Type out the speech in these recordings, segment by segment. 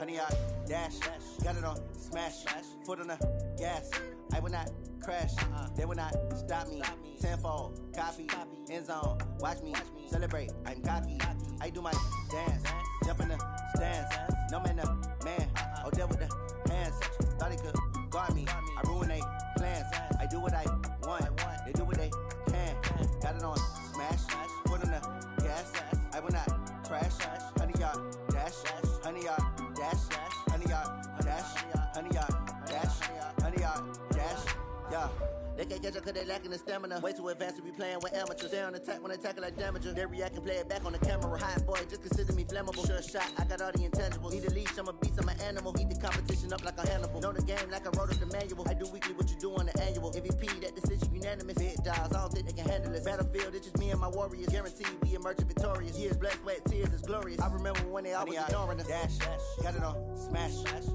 honey yard, dash, got it on, smash, foot on the gas. I will not crash, they will not stop me. Tenfold, copy, end zone, watch me celebrate. I'm cocky, I do my dance, jump in the stands. No man, the man, oh, deal with the hands. Thought he could guard me, I ruin they plans. I do what I want, they do what they can. Got it on, smash, foot on the gas. I will not crash, honey yard, dash, honey yard, dash, honey yard, dash, honey yard, dash, honey yard, dash, yeah. They can't catch up cause they lacking the stamina. Way too advanced to be playing with amateurs. They on attack when I tackle like damager. They react and play it back on the camera. Hot boy, just consider me flammable. Sure shot, I got all the intangibles. Need a leash, I'm a beast, I'm an animal. Heat the competition up like a Hannibal. Know the game like I wrote up the manual. I do weekly what you do on the annual. MVP, that decision unanimous. Big dials, I don't think they can handle it. Battlefield, it's just me and my warriors. Guaranteed we emerging victorious. Years, blood, sweat, tears, it's glorious. I remember when they always ignoring us. Dash, got it on, smash,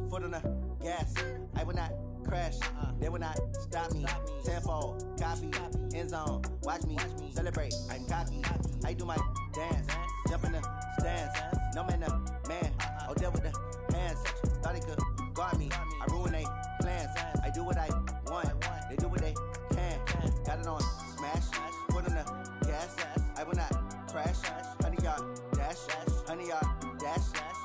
foot on the gas. I will not crash, they will not stop me. Tenfold, copy, end zone, watch me celebrate. I'm cocky, I do my dance, jump in the stands. No man, the man, oh, deal with the hands. Thought he could guard me, I ruin they plans. I do what I want, they do what they can. Got it on, smash, foot on the gas. I will not crash, honey yard, dash, honey yard, dash,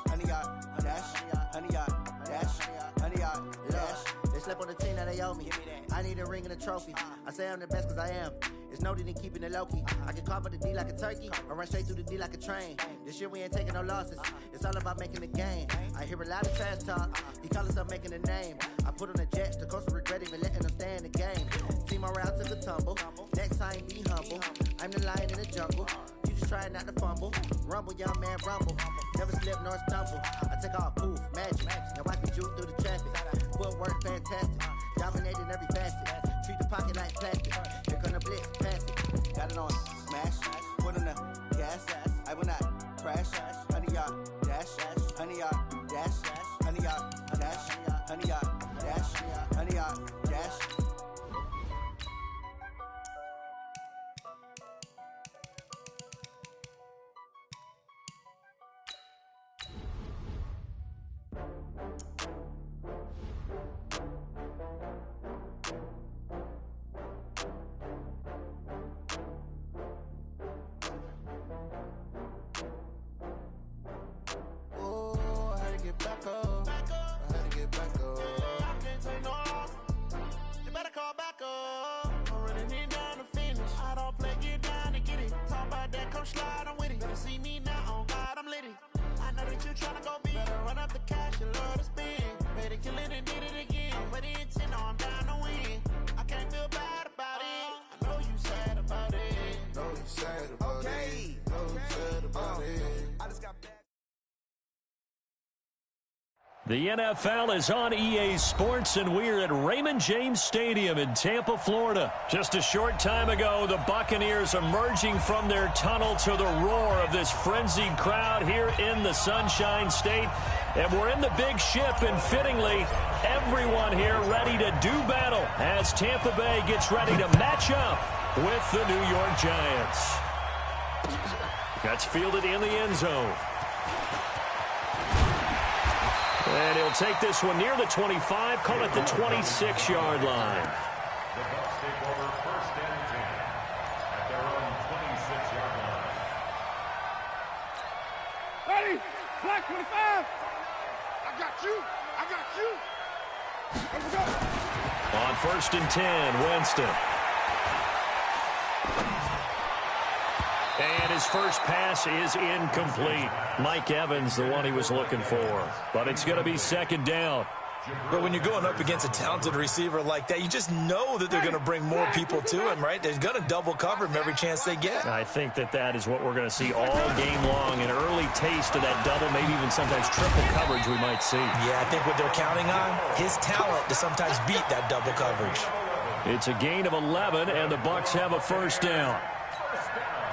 honey yard, dash, honey yard, dash, honey yard, dash. They slept on the team that they owe me. I need a ring and a trophy. I say I'm the best cause I am. It's no need in keeping it low-key. I can carve up the D like a turkey or run straight through the D like a train. This year we ain't taking no losses. It's all about making the game. I hear a lot of trash talk. He call himself making a name. I put on the jets. The coach will regret even letting them stay in the game. Team morale took a tumble. Next time be humble. I'm the lion in the jungle. You just try not to fumble. Rumble, young man, rumble. Never slip nor stumble. I take off, poof, magic. Now I can juke through the traffic. Footwork fantastic. Dominating every facet. Treat the pocket like plastic. Here come the blitz, pass it. Got it on, smash, foot on the gas. I will not crash, honey yard, dash, honey yard, dash, honey yard, dash, honey yard, dash, honey yard, dash. Back up. I had to get back up. I can't take no loss. You better call back up. I'm running it down to finish. I don't play, get down to get it. Talk about that, come slide, I'm with it. Better see me now, on God, I'm lit it. I know that you tryna go big. Better run up the cash, you love to spend. Better kill it and did it again. But the intent, no, I'm down to win. I can't feel bad about it. I know you sad about it. Know you sad about it. Know you sad about it. I just got back. The NFL is on EA Sports, and we're at Raymond James Stadium in Tampa, Florida. Just a short time ago, the Buccaneers emerging from their tunnel to the roar of this frenzied crowd here in the Sunshine State. And we're in the big ship, and fittingly, everyone here ready to do battle as Tampa Bay gets ready to match up with the New York Giants. That's fielded in the end zone. And he'll take this one near the 25, call it the 26-yard line. The Bucs take over first and 10 at their own 26-yard line. Ready? Black 25. I got you. I got you. Let's go. On first and 10, Winston. And his first pass is incomplete. Mike Evans, the one he was looking for. But it's going to be second down. But when you're going up against a talented receiver like that, you just know that they're going to bring more people to him, right? They're going to double cover him every chance they get. I think that is what we're going to see all game long. An early taste of that double, maybe even sometimes triple coverage we might see. Yeah, I think what they're counting on, his talent to sometimes beat that double coverage. It's a gain of 11, and the Bucs have a first down.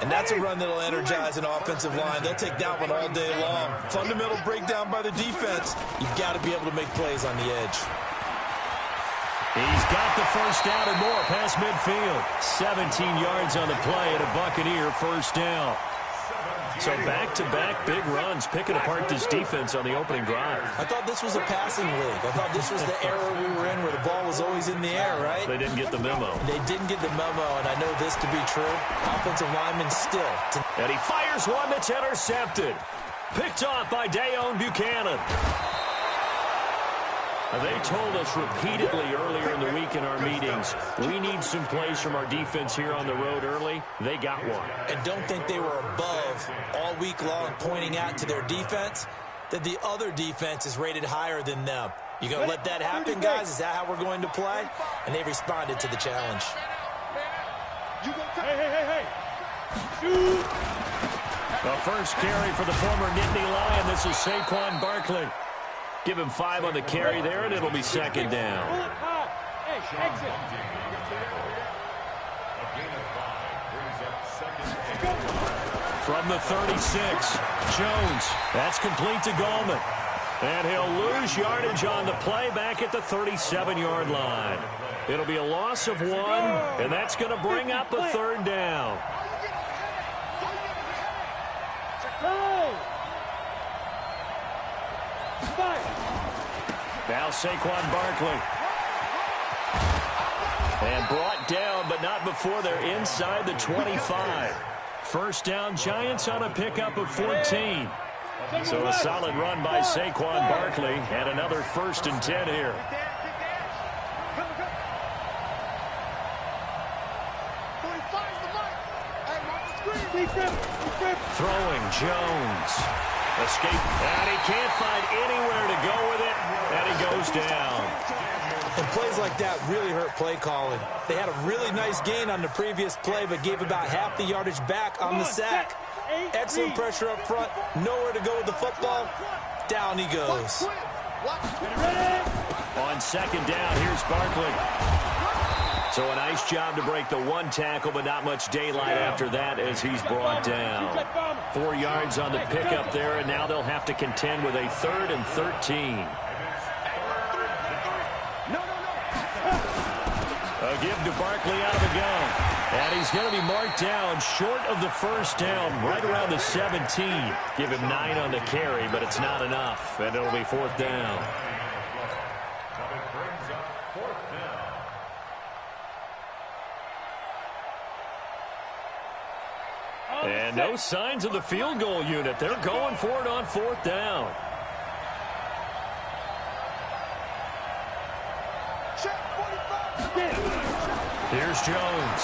And that's a run that'll energize an offensive line. They'll take that one all day long. Fundamental breakdown by the defense. You've got to be able to make plays on the edge. He's got the first down and more past midfield. 17 yards on the play and a Buccaneer first down. So back-to-back big runs, picking apart this defense on the opening drive. I thought this was a passing league. I thought this was the era we were in where the ball was always in the air, right? They didn't get the memo. They didn't get the memo, and I know this to be true. Offensive lineman still. And he fires one that's intercepted. Picked off by Dayon Buchanan. They told us repeatedly earlier in the week in our meetings, we need some plays from our defense here on the road early. They got one. And don't think they were above all week long pointing out to their defense that the other defense is rated higher than them. You going to let that happen, guys? Is that how we're going to play? And they responded to the challenge. Hey. Shoot. The first carry for the former Nittany Lion. This is Saquon Barkley. Give him 5 on the carry there, and it'll be second down. From the 36, Jones. That's complete to Gallman. And he'll lose yardage on the play back at the 37-yard line. It'll be a loss of 1, and that's going to bring up a third down. Now Saquon Barkley. And brought down, but not before they're inside the 25. First down, Giants on a pickup of 14. So a solid run by Saquon Barkley, and another 1st and 10 here. Throwing, Jones. Escape, and he can't find anywhere to go with it, and he goes down. And plays like that really hurt play calling. They had a really nice gain on the previous play, but gave about half the yardage back on the sack. Excellent pressure up front, nowhere to go with the football. Down he goes. On second down, here's Barkley. So a nice job to break the 1 tackle, but not much daylight after that as he's brought down. 4 yards on the pickup there, and now they'll have to contend with a 3rd and 13. A give to Barkley out of the gun. And he's going to be marked down short of the first down, right around the 17. Give him 9 on the carry, but it's not enough, and it'll be 4th down. And no signs of the field goal unit. They're going for it on 4th down. Here's Jones.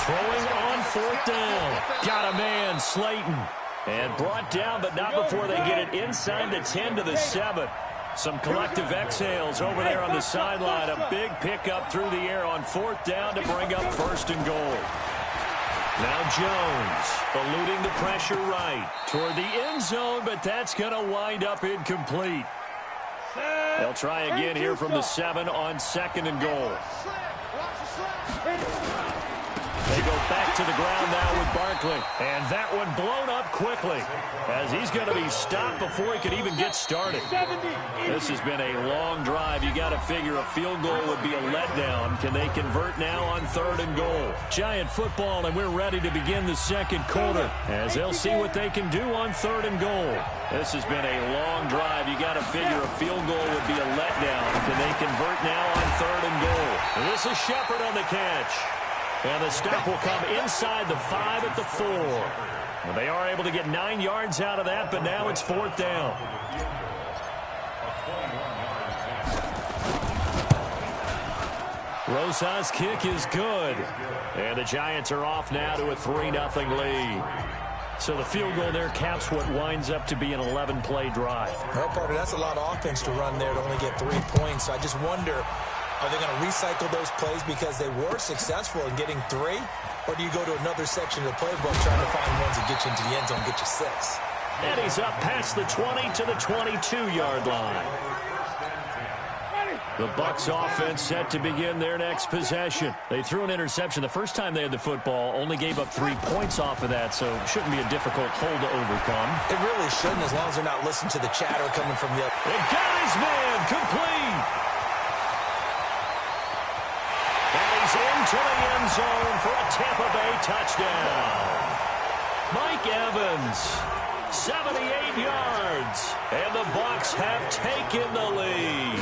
Throwing on 4th down. Got a man, Slayton. And brought down, but not before they get it inside the 10 to the 7. Some collective exhales over there on the sideline. A big pickup through the air on 4th down to bring up 1st and goal. Now Jones eluding the pressure right toward the end zone, but that's going to wind up incomplete. They'll try again here from the 7 on 2nd and goal. They go back to the ground now with Barkley. And that one blown up quickly as he's going to be stopped before he can even get started. This has been a long drive. You got to figure a field goal would be a letdown. Can they convert now on 3rd and goal? Giant football, and we're ready to begin the 2nd quarter as they'll see what they can do on 3rd and goal. This has been a long drive. You got to figure a field goal would be a letdown. Can they convert now on 3rd and goal? And this is Shepard on the catch. And the stop will come inside the 5 at the 4. Well, they are able to get 9 yards out of that, but now it's 4th down. Rosas' kick is good. And the Giants are off now to a 3-0 lead. So the field goal there caps what winds up to be an 11-play drive. Well, partner, that's a lot of offense to run there to only get 3 points. So I just wonder, are they going to recycle those plays because they were successful in getting 3? Or do you go to another section of the playbook trying to find ones that get you into the end zone, get you 6? And he's up past the 20 to the 22-yard line. The Bucs offense set to begin their next possession. They threw an interception the first time they had the football, only gave up 3 points off of that, so it shouldn't be a difficult hole to overcome. It really shouldn't, as long as they're not listening to the chatter coming from the other. They got his man, complete. And he's into the end zone for a Tampa Bay touchdown. Mike Evans 78 yards. And the Bucs have taken the lead.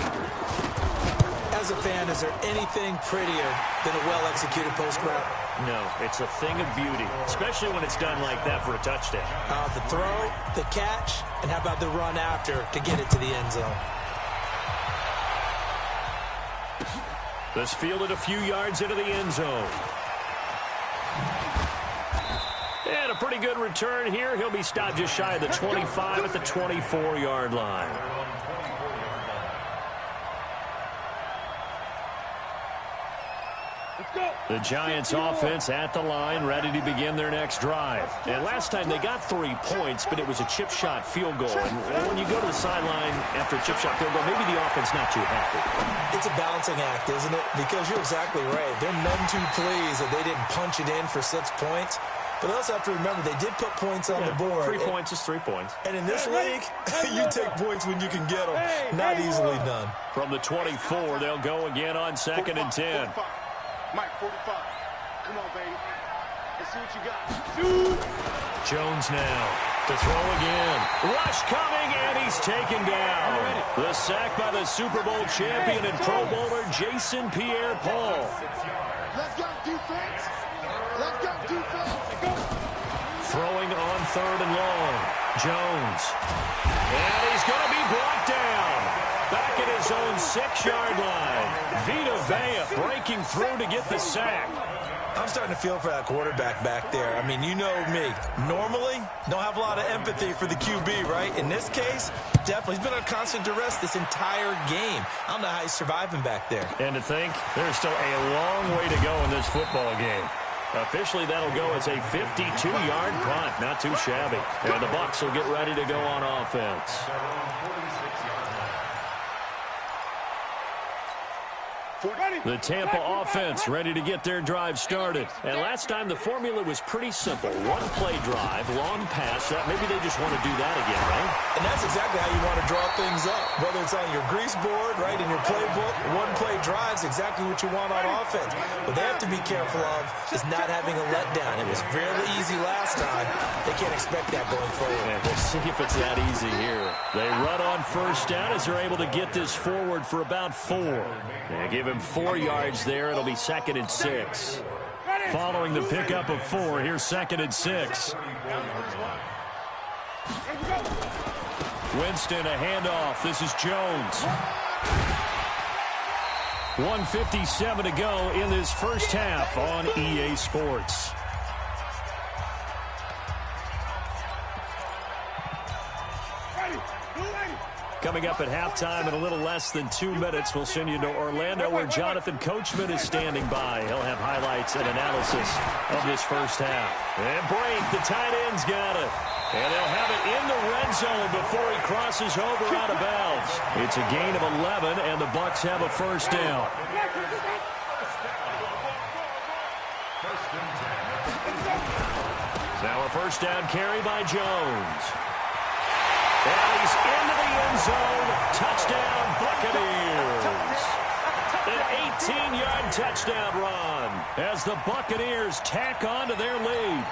As a fan, is there anything prettier than a well-executed post route? No, it's a thing of beauty, especially when it's done like that for a touchdown. The throw, the catch, and how about the run after to get it to the end zone? This fielded a few yards into the end zone. And a pretty good return here. He'll be stopped just shy of the 25 at the 24-yard line. The Giants offense at the line, ready to begin their next drive. And last time they got 3 points, but it was a chip shot field goal. And when you go to the sideline after a chip shot field goal, maybe the offense not too happy. It's a balancing act, isn't it? Because you're exactly right. They're none too pleased that they didn't punch it in for 6 points. But they also have to remember they did put points on the board. 3 points is 3 points. And in this league, you take points when you can get them. Not easily done. From the 24, they'll go again on 2nd and 10. Mike, 45. Come on, baby. Let's see what you got. Shoot! Jones now to throw again. Rush coming, and he's taken down. The sack by the Super Bowl champion and Pro Bowler Jason Pierre-Paul. Let's go, defense. Let's go, defense. Go. Throwing on 3rd and long. Jones. And he's going to be brought down. Back at his own 6-yard line. Vita Vea breaking through to get the sack. I'm starting to feel for that quarterback back there. I mean, you know me. Normally, don't have a lot of empathy for the QB, right? In this case, definitely. He's been on constant duress this entire game. I don't know how he's surviving back there. And to think, there's still a long way to go in this football game. Officially, that'll go as a 52-yard punt. Not too shabby. And the Bucs will get ready to go on offense. The Tampa offense ready to get their drive started. And last time the formula was pretty simple. One-play drive, long pass. Maybe they just want to do that again, right? And that's exactly how you want to draw things up. Whether it's on your grease board, right, in your playbook, one-play drive is exactly what you want on offense. What they have to be careful of is not having a letdown. It was fairly easy last time. They can't expect that going forward. And we'll see if it's that easy here. They run on 1st down as they're able to get this forward for about 4. They give him 4 yards there. It'll be 2nd and 6. Following the pickup of 4, here's 2nd and 6. Winston, a handoff. This is Jones. 1:57 to go in this first half on EA Sports. Coming up at halftime in a little less than 2 minutes, we'll send you to Orlando where Jonathan Coachman is standing by. He'll have highlights and analysis of this first half. And Brake, the tight end's got it. And they'll have it in the red zone before he crosses over out of bounds. It's a gain of 11, and the Bucs have a 1st down. Now a 1st down carry by Jones. And he's into the end zone. Touchdown, Buccaneers. An 18-yard touchdown run as the Buccaneers tack on to their lead.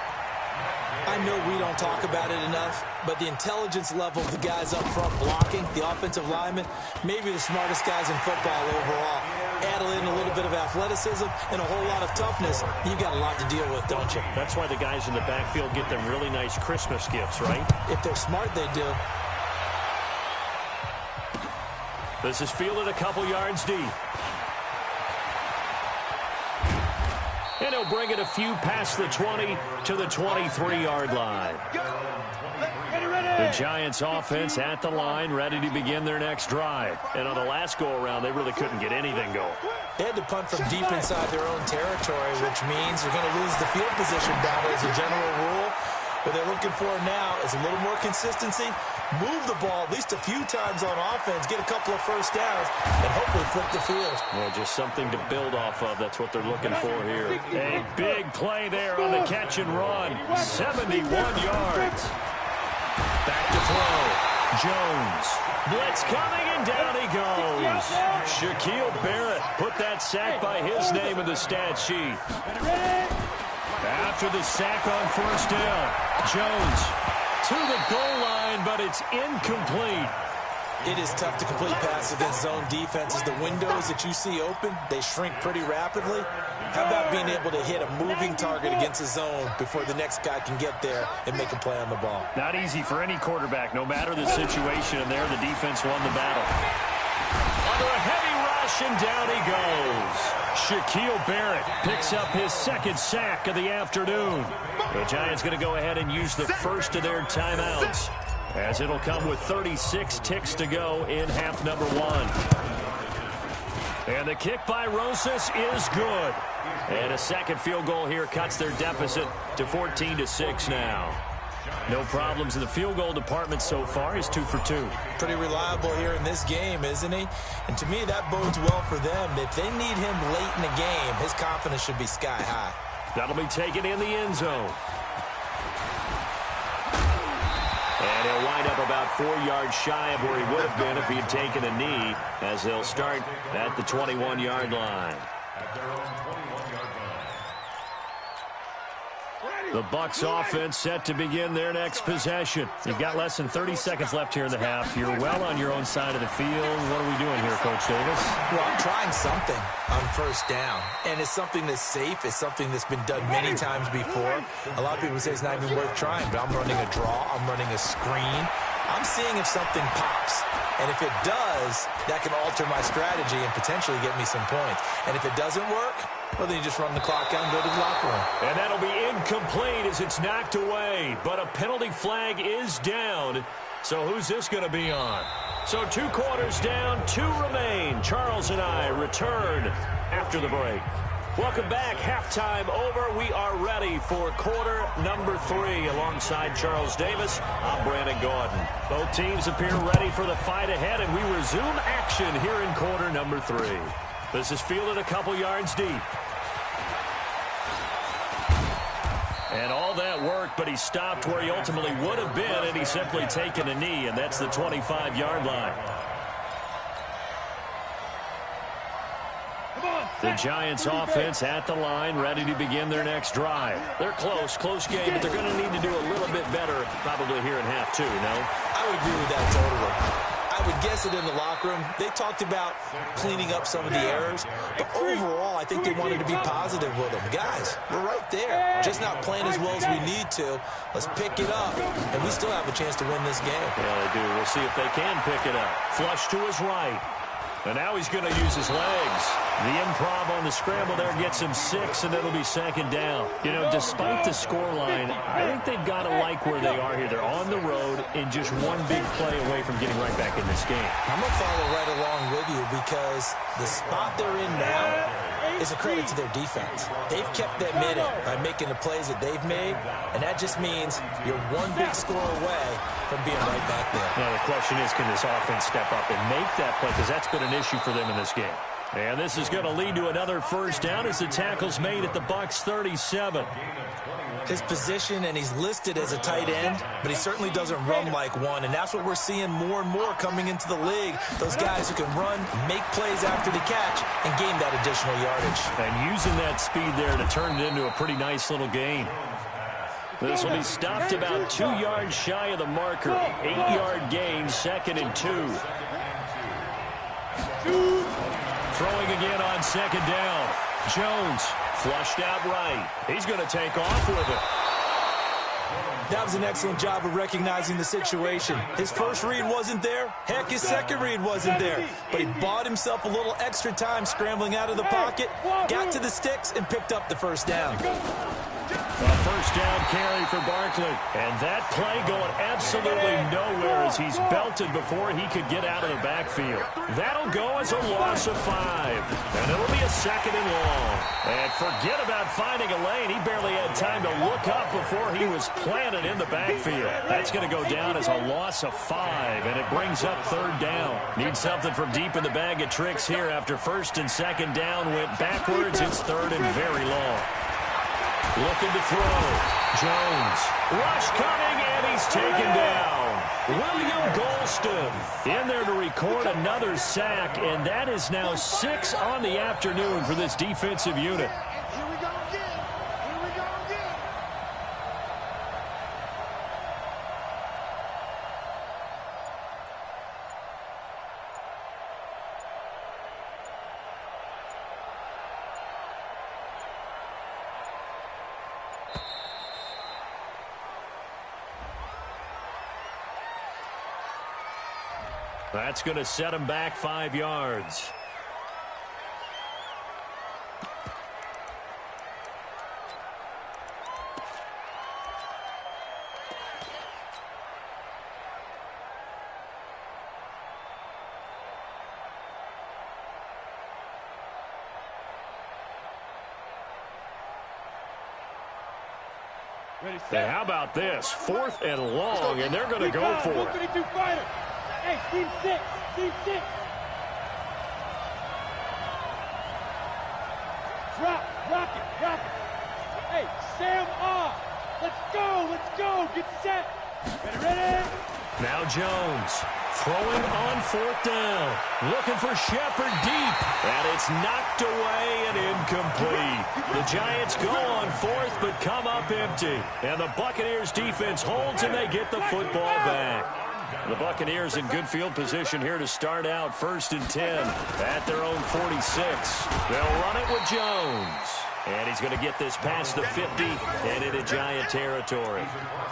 I know we don't talk about it enough, but the intelligence level of the guys up front blocking, the offensive linemen, maybe the smartest guys in football overall. Add in a little bit of athleticism and a whole lot of toughness, you've got a lot to deal with, don't you? That's why the guys in the backfield get them really nice Christmas gifts, right? If they're smart, they do. This is fielded a couple yards deep. And he'll bring it a few past the 20 to the 23-yard line. The Giants offense at the line, ready to begin their next drive. And on the last go-around, they really couldn't get anything going. They had to punt from deep inside their own territory, which means they're going to lose the field position battle as a general rule. What they're looking for now is a little more consistency, move the ball at least a few times on offense, get a couple of 1st downs, and hopefully flip the field. Well, just something to build off of. That's what they're looking for here. A big play there on the catch and run. 71 yards. Back to throw. Jones. Blitz coming, and down he goes. Shaquille Barrett put that sack by his name in the stat sheet. After the sack on 1st down, Jones to the goal line, but it's incomplete. It is tough to complete passes against zone defenses. The windows that you see open, they shrink pretty rapidly. How about being able to hit a moving target against a zone before the next guy can get there and make a play on the ball? Not easy for any quarterback, no matter the situation. And there, the defense won the battle. Under a heavy rush, and down he goes. Shaquille Barrett picks up his second sack of the afternoon. The Giants going to go ahead and use the first of their timeouts, as it'll come with 36 ticks to go in half number 1. And the kick by Rosas is good. And a second field goal here cuts their deficit to 14-6 now. No problems in the field goal department so far. He's 2 for 2. Pretty reliable here in this game, isn't he? And to me, that bodes well for them. If they need him late in the game, his confidence should be sky high. That'll be taken in the end zone. And he'll wind up about 4 yards shy of where he would have been if he had taken a knee, as they'll start at the 21-yard line. The Bucs offense set to begin their next possession. You've got less than 30 seconds left here in the half. You're well on your own side of the field. What are we doing here, Coach Davis? Well, I'm trying something on first down, and it's something that's safe. It's something that's been done many times before. A lot of people say it's not even worth trying, but I'm running a draw. I'm running a screen. I'm seeing if something pops. And if it does, that can alter my strategy and potentially get me some points. And if it doesn't work, well, then you just run the clock out and go to the locker room. And that'll be incomplete as it's knocked away. But a penalty flag is down. So who's this going to be on? So 2 quarters down, 2 remain. Charles and I return after the break. Welcome back. Halftime over. We are ready for quarter number 3. Alongside Charles Davis, I'm Brandon Gordon. Both teams appear ready for the fight ahead, and we resume action here in quarter number 3. This is fielded a couple yards deep. And all that work, but he stopped where he ultimately would have been, and he's simply taken a knee, and that's the 25-yard line. The Giants offense at the line, ready to begin their next drive. They're close game, but they're going to need to do a little bit better probably here in half 2, no? I would agree with that totally. I would guess it in the locker room. They talked about cleaning up some of the errors, but overall, I think they wanted to be positive with them. Guys, we're right there. Just not playing as well as we need to. Let's pick it up, and we still have a chance to win this game. Yeah, they do. We'll see if they can pick it up. Flush to his right. And now he's going to use his legs. The improv on the scramble there gets him 6, and it'll be second down. You know, despite the scoreline, I think they've got to like where they are here. They're on the road and just one big play away from getting right back in this game. I'm going to follow right along with you because the spot they're in now is a credit to their defense. They've kept them in it by making the plays that they've made, and that just means you're one big score away from being right back there. Now the question is, can this offense step up and make that play? Because that's been an issue for them in this game. And this is going to lead to another first down as the tackle's made at the Bucs 37. His position, and he's listed as a tight end, but he certainly doesn't run like one, and that's what we're seeing more and more coming into the league. Those guys who can run, make plays after the catch, and gain that additional yardage. And using that speed there to turn it into a pretty nice little gain. This will be stopped about 2 yards shy of the marker. 8-yard gain, 2nd and 2. Throwing again on 2nd down. Jones flushed out right. He's going to take off with it. That was an excellent job of recognizing the situation. His first read wasn't there. Heck, his second read wasn't there. But he bought himself a little extra time scrambling out of the pocket, got to the sticks, and picked up the first down. A first down carry for Barkley. And that play going absolutely nowhere as he's belted before he could get out of the backfield. That'll go as a loss of 5. And it'll be a 2nd and long. And forget about finding a lane. He barely had time to look up before he was planted in the backfield. That's going to go down as a loss of 5. And it brings up 3rd down. Need something from deep in the bag of tricks here after 1st and 2nd down went backwards. It's 3rd and very long. Looking to throw. Jones. Rush coming, and he's taken down. William Golston in there to record another sack, and that is now 6 on the afternoon for this defensive unit. Here we go again. Here we go again. That's going to set him back 5 yards. And how about this? 4th and long, and they're going to go for it. Hey, team 6. Team 6. Rock it. Hey, Sam off. Let's go. Get set. Ready? Now Jones throwing on 4th down. Looking for Shepard deep. And it's knocked away and incomplete. The Giants go on 4th but come up empty. And the Buccaneers defense holds and they get the football back. The Buccaneers in good field position here to start out 1st and 10 at their own 46. They'll run it with Jones. And he's going to get this past the 50 and into Giant territory.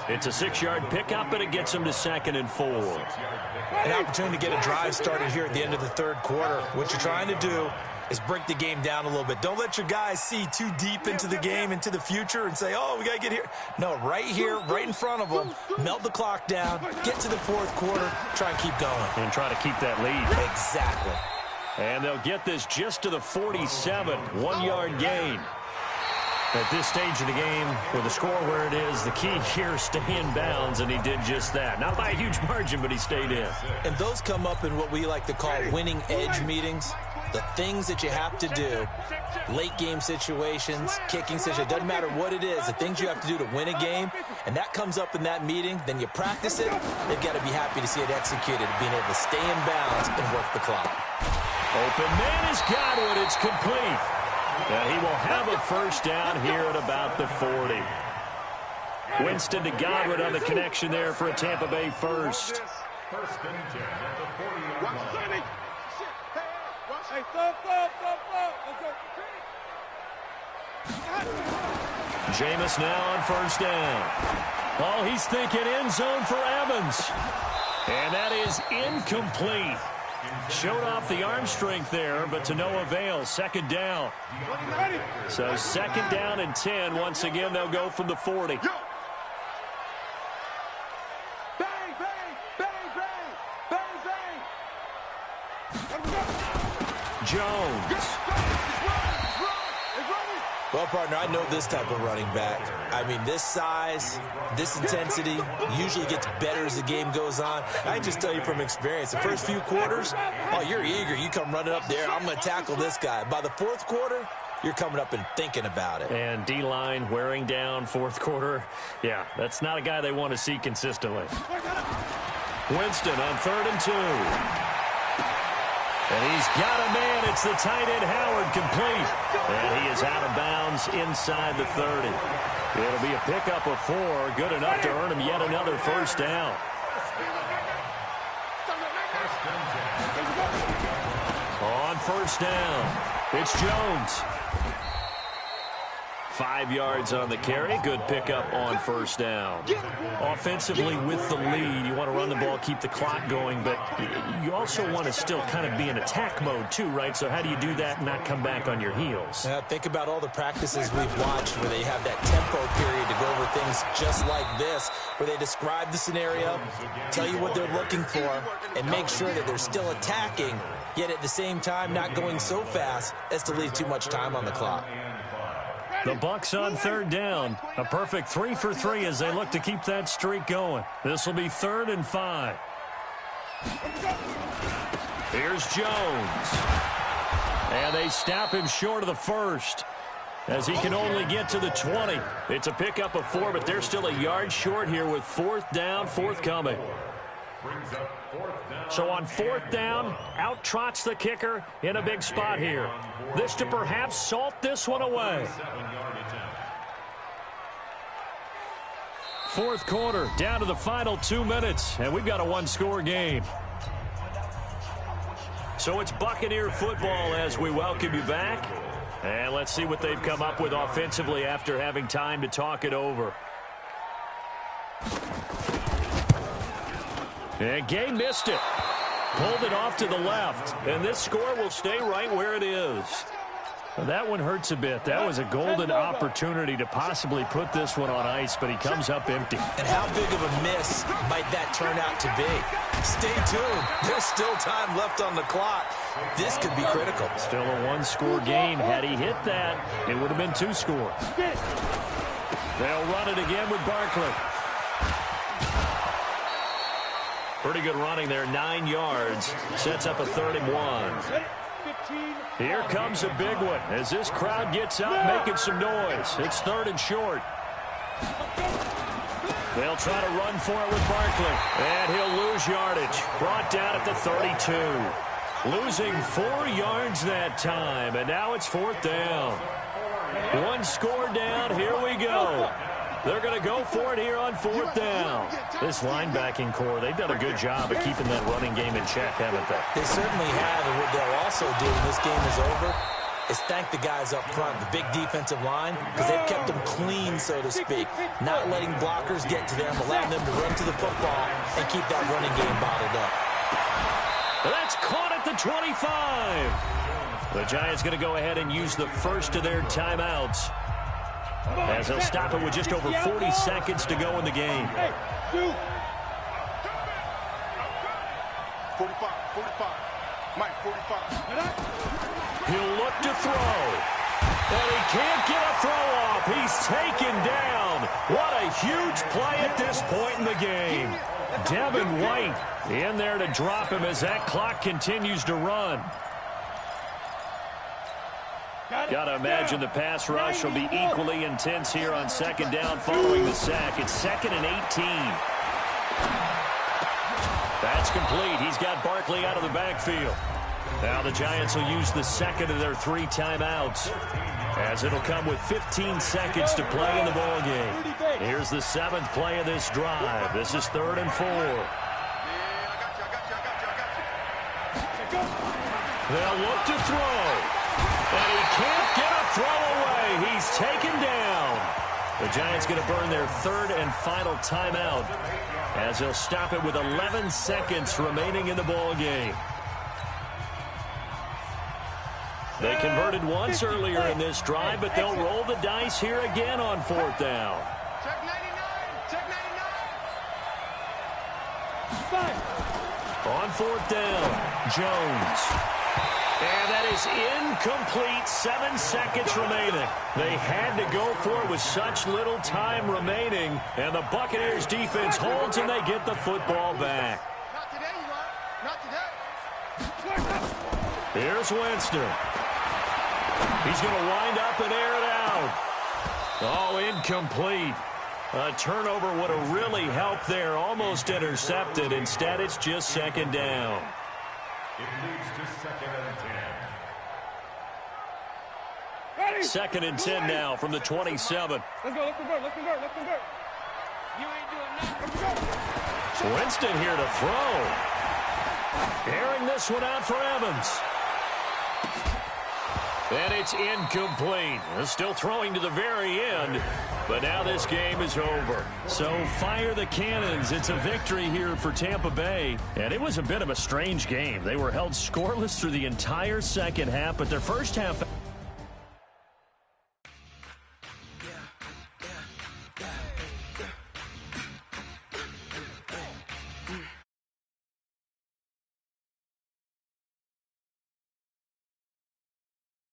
It's a 6-yard pickup, and it gets him to 2nd and 4. An opportunity to get a drive started here at the end of the 3rd quarter. What you're trying to do is break the game down a little bit. Don't let your guys see too deep into the game, into the future, and say, oh, we got to get here. No, right here, right in front of them, melt the clock down, get to the 4th quarter, try and keep going. And try to keep that lead. Exactly. And they'll get this just to the 47, 1-yard gain. At this stage of the game, with the score where it is, the key here, stay in bounds, and he did just that. Not by a huge margin, but he stayed in. And those come up in what we like to call winning edge meetings. The things that you have to do, late game situations, kicking situations, doesn't matter what it is, the things you have to do to win a game, and that comes up in that meeting, then you practice it, they've got to be happy to see it executed, being able to stay in bounds and work the clock. Open man has got it. It's complete. And he will have a 1st down here at about the 40. Winston to Godwin on the connection there for a Tampa Bay 1st. 1st and 10 at the 40-yard line. Hey, thump. Jameis now on 1st down. Oh, he's thinking end zone for Evans. And that is incomplete. Showed off the arm strength there, but to no avail. 2nd down. So 2nd down and 10. Once again, they'll go from the 40. Jones. Well, partner, I know this type of running back. I mean, this size, this intensity usually gets better as the game goes on. I just tell you from experience, the first few quarters, oh, you're eager. You come running up there, I'm going to tackle this guy. By the 4th quarter, you're coming up and thinking about it. And D-line wearing down 4th quarter. Yeah, that's not a guy they want to see consistently. Winston on 3rd and 2. And he's got a man. It's the tight end, Howard, complete. And he is out of bounds inside the 30. It'll be a pickup of 4. Good enough to earn him yet another 1st down. On 1st down, it's Jones. 5 yards on the carry. Good pickup on 1st down. Offensively with the lead, you want to run the ball, keep the clock going, but you also want to still kind of be in attack mode too, right? So how do you do that and not come back on your heels? Think about all the practices we've watched where they have that tempo period to go over things just like this, where they describe the scenario, tell you what they're looking for, and make sure that they're still attacking, yet at the same time not going so fast as to leave too much time on the clock. The Bucs on 3rd down. A perfect 3 for 3 as they look to keep that streak going. This will be 3rd and 5. Here's Jones. And they stop him short of the 1st as he can only get to the 20. It's a pickup of 4, but they're still a yard short here with 4th down forthcoming. So on 4th down, out trots the kicker in a big spot here. This to perhaps salt this one away. 4th quarter, down to the final 2 minutes, and we've got a 1-score game. So it's Buccaneer football as we welcome you back. And let's see what they've come up with offensively after having time to talk it over. And Gay missed it. Pulled it off to the left, and this score will stay right where it is. Well, that one hurts a bit. That was a golden opportunity to possibly put this one on ice, but he comes up empty. And how big of a miss might that turn out to be? Stay tuned. There's still time left on the clock. This could be critical. Still a one-score game. Had he hit that, it would have been 2 scores. They'll run it again with Barkley. Pretty good running there, 9 yards. Sets up a 3rd and 1. Here comes a big one as this crowd gets out making some noise. It's 3rd and short. They'll try to run for it with Barkley. And he'll lose yardage. Brought down at the 32. Losing 4 yards that time. And now it's 4th down. 1 score down. Here we go. They're going to go for it here on 4th down. This linebacking core, they've done a good job of keeping that running game in check, haven't they? They certainly have, and what they'll also do when this game is over is thank the guys up front, the big defensive line, because they've kept them clean, so to speak, not letting blockers get to them, allowing them to run to the football and keep that running game bottled up. That's caught at the 25. The Giants going to go ahead and use the first of their timeouts, as they'll stop it with just over 40 seconds to go in the game. 45. Mike, 45. He'll look to throw. And he can't get a throw off. He's taken down. What a huge play at this point in the game. Devin White in there to drop him as that clock continues to run. Got to imagine the pass rush will be equally intense here on 2nd down following the sack. It's 2nd and 18. That's complete. He's got Barkley out of the backfield. Now the Giants will use the 2nd of their 3 timeouts, as it'll come with 15 seconds to play in the ball game. Here's the 7th play of this drive. This is 3rd and 4. They'll look to throw. And he can't get a throw away. He's taken down. The Giants going to burn their 3rd and final timeout, as they'll stop it with 11 seconds remaining in the ball game. They converted once earlier in this drive, but they'll roll the dice here again on 4th down. Check 99. Check 99. On 4th down, Jones. And that is incomplete. 7 seconds remaining. They had to go for it with such little time remaining. And the Buccaneers defense holds and they get the football back. Not today, you are. Not today. Here's Winston. He's going to wind up and air it out. Oh, incomplete. A turnover would have really helped there. Almost intercepted. Instead, it's just 2nd down. It moves to 2nd and 10. 2nd and 10 now from the 27. Let's go, let's convert, let's convert, let's convert. You ain't doing nothing. Let's go. Winston here to throw. Airing this one out for Evans. And it's incomplete. Still throwing to the very end, but now this game is over. So fire the cannons. It's a victory here for Tampa Bay. And it was a bit of a strange game. They were held scoreless through the entire second half, but their first half